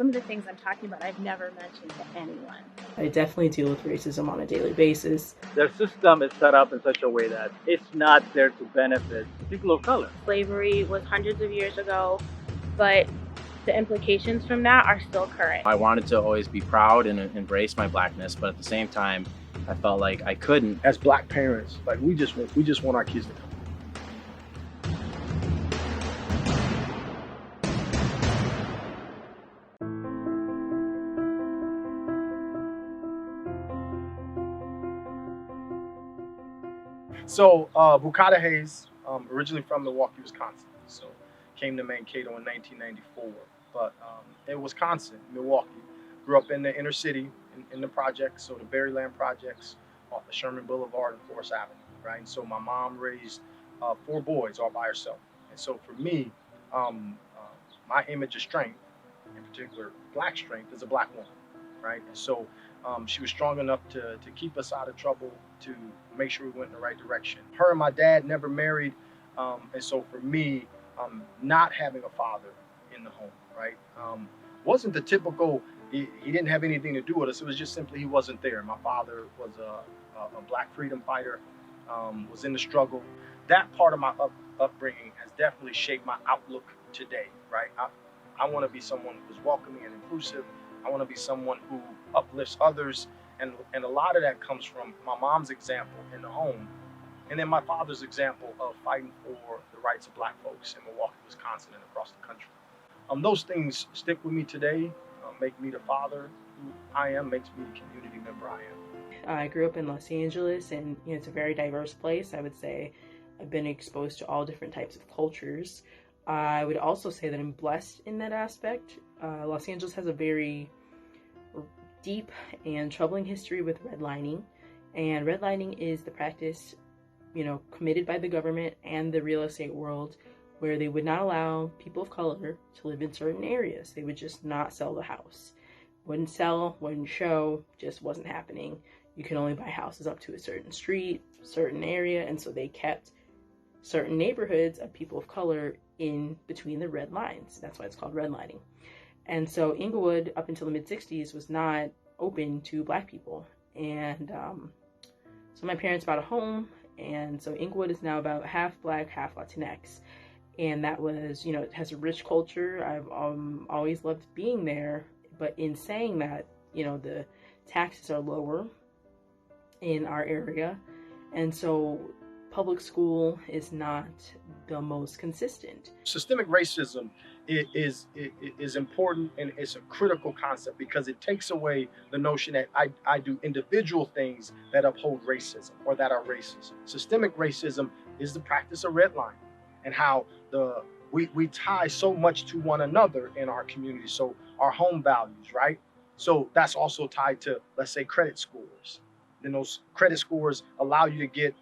some of the things I'm talking about, I've never mentioned to anyone. I definitely deal with racism on a daily basis. Their system is set up in such a way that it's not there to benefit people of color. Slavery was hundreds of years ago, but the implications from that are still current. I wanted to always be proud and embrace my blackness, but at the same time, I felt like I couldn't. As Black parents, like we just want our kids to come. So, Bukata Hayes, originally from Milwaukee, Wisconsin. So, came to Mankato in 1994. But in Wisconsin, Milwaukee, grew up in the inner city, in the projects, so the Berryland projects, off the Sherman Boulevard and Forest Avenue, right? And so my mom raised 4 boys all by herself. And so for me, my image of strength, in particular Black strength, is a Black woman, right? And so she was strong enough to keep us out of trouble, to make sure we went in the right direction. Her and my dad never married, and so for me, not having a father in the home, right, wasn't the typical, he didn't have anything to do with us. It was just simply he wasn't there. My father was a Black freedom fighter, was in the struggle. That part of my upbringing has definitely shaped my outlook today, right? I want to be someone who's welcoming and inclusive. I want to be someone who uplifts others. And a lot of that comes from my mom's example in the home, and then my father's example of fighting for the rights of Black folks in Milwaukee, Wisconsin, and across the country. Those things stick with me today, make me the father who I am, makes me the community member I am. I grew up in Los Angeles, and it's a very diverse place. I would say I've been exposed to all different types of cultures. I would also say that I'm blessed in that aspect. Los Angeles has a very deep and troubling history with redlining, and redlining is the practice, committed by the government and the real estate world, where they would not allow people of color to live in certain areas. They would just not sell the house. Wouldn't sell, wouldn't show, just wasn't happening. You can only buy houses up to a certain street, certain area, and so they kept certain neighborhoods of people of color in between the red lines. That's why it's called redlining. And so Inglewood, up until the mid-60s, was not open to Black people. And so my parents bought a home, and so Inglewood is now about half Black, half Latinx. And that was, it has a rich culture. I've always loved being there. But in saying that, the taxes are lower in our area. And so public school is not the most consistent. Systemic racism is important, and it's a critical concept because it takes away the notion that I do individual things that uphold racism or that are racist. Systemic racism is the practice of redlining and how we tie so much to one another in our community. So our home values, right? So that's also tied to, let's say, credit scores. Then those credit scores allow you to get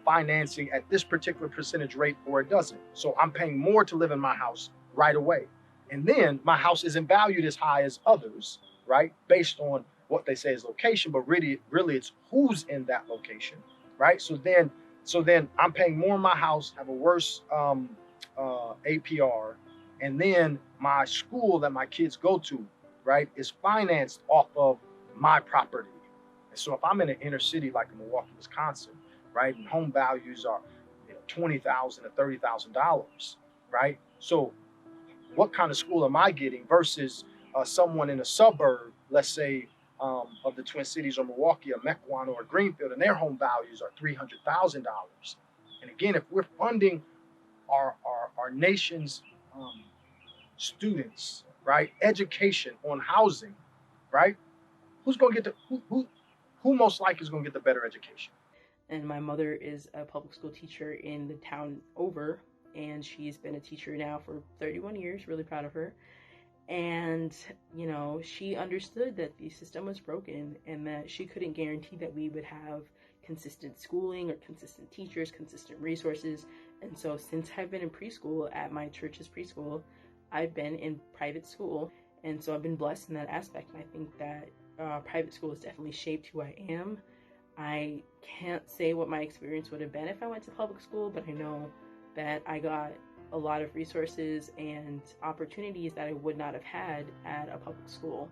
financing at this particular percentage rate, or it doesn't. So I'm paying more to live in my house right away. And then my house isn't valued as high as others, right? Based on what they say is location, but really it's who's in that location, right? So then I'm paying more in my house, have a worse APR, and then my school that my kids go to, right, is financed off of my property. And so if I'm in an inner city like in Milwaukee, Wisconsin, right, and home values are $20,000 to $30,000, right? So what kind of school am I getting versus someone in a suburb, let's say, of the Twin Cities or Milwaukee, or Mequon or Greenfield, and their home values are $300,000. And again, if we're funding our nation's students, right, education on housing, right, who's going to get who most likely is going to get the better education? And my mother is a public school teacher in the town over, and she's been a teacher now for 31 years, really proud of her. And, she understood that the system was broken and that she couldn't guarantee that we would have consistent schooling or consistent teachers, consistent resources. And so since I've been in preschool at my church's preschool, I've been in private school. And so I've been blessed in that aspect. And I think that private school has definitely shaped who I am. I can't say what my experience would have been if I went to public school, but I know that I got a lot of resources and opportunities that I would not have had at a public school.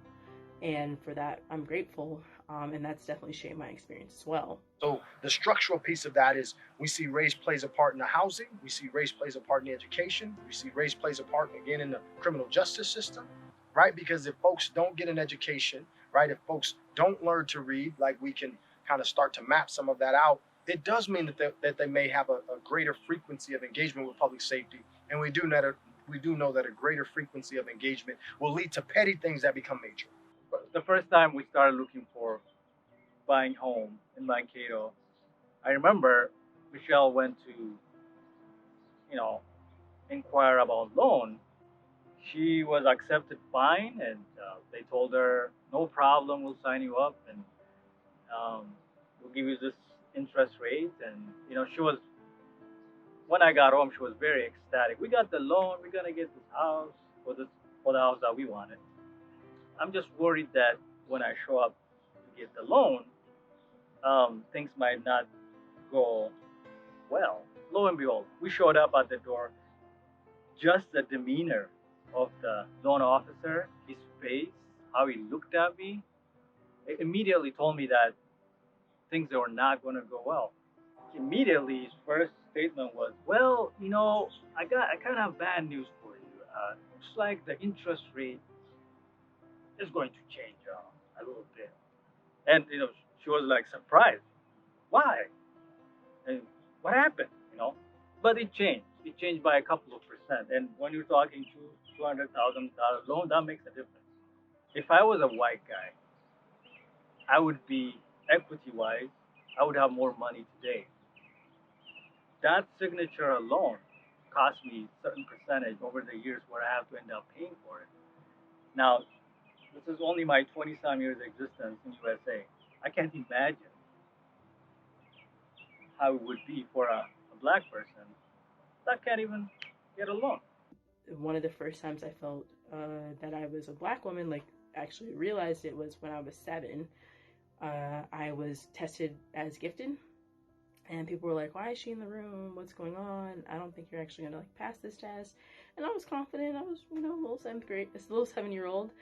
And for that, I'm grateful. And that's definitely shaped my experience as well. So the structural piece of that is we see race plays a part in the housing. We see race plays a part in the education. We see race plays a part, again, in the criminal justice system, right? Because if folks don't get an education, right, if folks don't learn to read, like we can kind of start to map some of that out, it does mean that they may have a greater frequency of engagement with public safety. And we do know that a greater frequency of engagement will lead to petty things that become major. But the first time we started looking for buying home in Mankato, I remember Michelle went to, inquire about loan. She was accepted fine, and they told her, no problem, we'll sign you up, and we'll give you this interest rate. And she was, when I got home, she was very ecstatic. We got the loan. We're gonna get this house for the house that we wanted. I'm just worried that when I show up to get the loan, things might not go well. Lo and behold, we showed up at the door. Just the demeanor of the loan officer, his face, how he looked at me, it immediately told me that things were not going to go well. Immediately, his first statement was, "Well, I kind of have bad news for you. Looks like the interest rate is going to change a little bit." And she was like surprised. Why? And what happened? But it changed. It changed by a couple of percent. And when you're talking to $200,000 loan, that makes a difference. If I was a white guy, I would be equity-wise, I would have more money today. That signature alone cost me a certain percentage over the years where I have to end up paying for it. Now, this is only my 20-some years existence in USA. I can't imagine how it would be for a black person that can't even get a loan. One of the first times I felt that I was a black woman, like actually realized it, was when I was 7. I was tested as gifted, and people were like, "Why is she in the room? What's going on? I don't think you're actually gonna pass this test." And I was confident. I was, a little 7-year-old,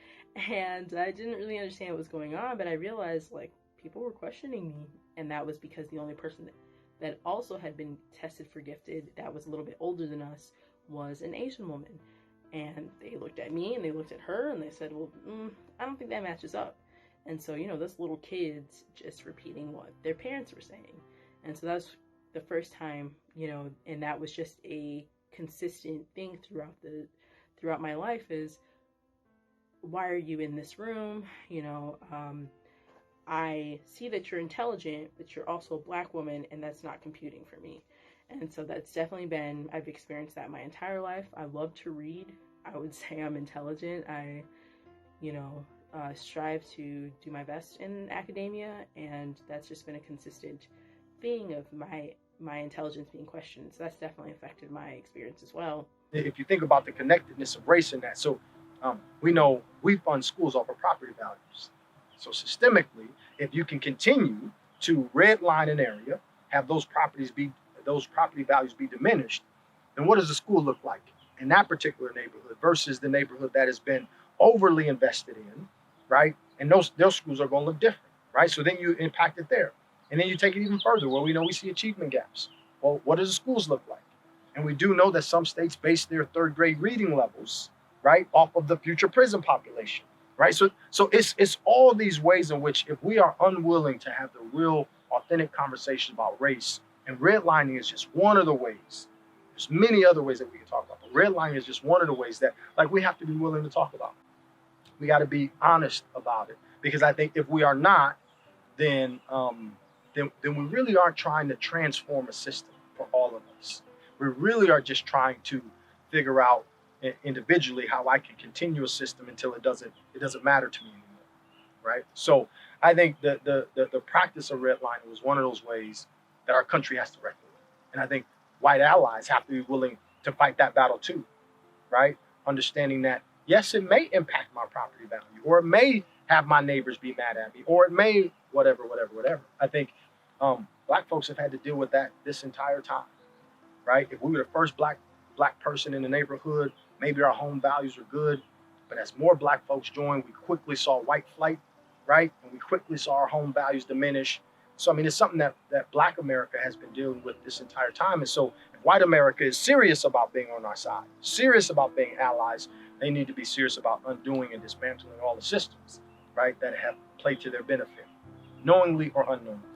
and I didn't really understand what was going on. But I realized people were questioning me, and that was because the only person that also had been tested for gifted, that was a little bit older than us, was an Asian woman. And they looked at me and they looked at her and they said, "Well, I don't think that matches up." And so, this little kid's just repeating what their parents were saying. And so that's the first time, and that was just a consistent thing throughout my life is, why are you in this room? I see that you're intelligent, but you're also a black woman, and that's not computing for me. And so that's definitely I've experienced that my entire life. I love to read. I would say I'm intelligent. I, strive to do my best in academia, and that's just been a consistent thing of my intelligence being questioned. So that's definitely affected my experience as well. If you think about the connectedness of race in that, so we know we fund schools off of property values. So systemically, if you can continue to redline an area, have those property values be diminished, then what does the school look like in that particular neighborhood versus the neighborhood that has been overly invested in, right? And those schools are going to look different, right? So then you impact it there. And then you take it even further where we see achievement gaps. Well, what do the schools look like? And we do know that some states base their third grade reading levels, right, off of the future prison population. Right, so it's all these ways in which, if we are unwilling to have the real, authentic conversation about race, and redlining is just one of the ways. There's many other ways that we can talk about, but redlining is just one of the ways that we have to be willing to talk about. We got to be honest about it, because I think if we are not, then we really aren't trying to transform a system for all of us. We really are just trying to figure out individually how I can continue a system until it doesn't matter to me anymore, right? So I think the practice of redlining was one of those ways that our country has to reckon with, and I think white allies have to be willing to fight that battle too, right? Understanding that yes, it may impact my property value, or it may have my neighbors be mad at me, or it may whatever. I think black folks have had to deal with that this entire time, right? If we were the first black black person in the neighborhood, maybe our home values are good, but as more black folks joined, we quickly saw white flight, right? And we quickly saw our home values diminish. So, I mean, it's something that black America has been dealing with this entire time. And so if white America is serious about being on our side, serious about being allies, they need to be serious about undoing and dismantling all the systems, right, that have played to their benefit, knowingly or unknowingly.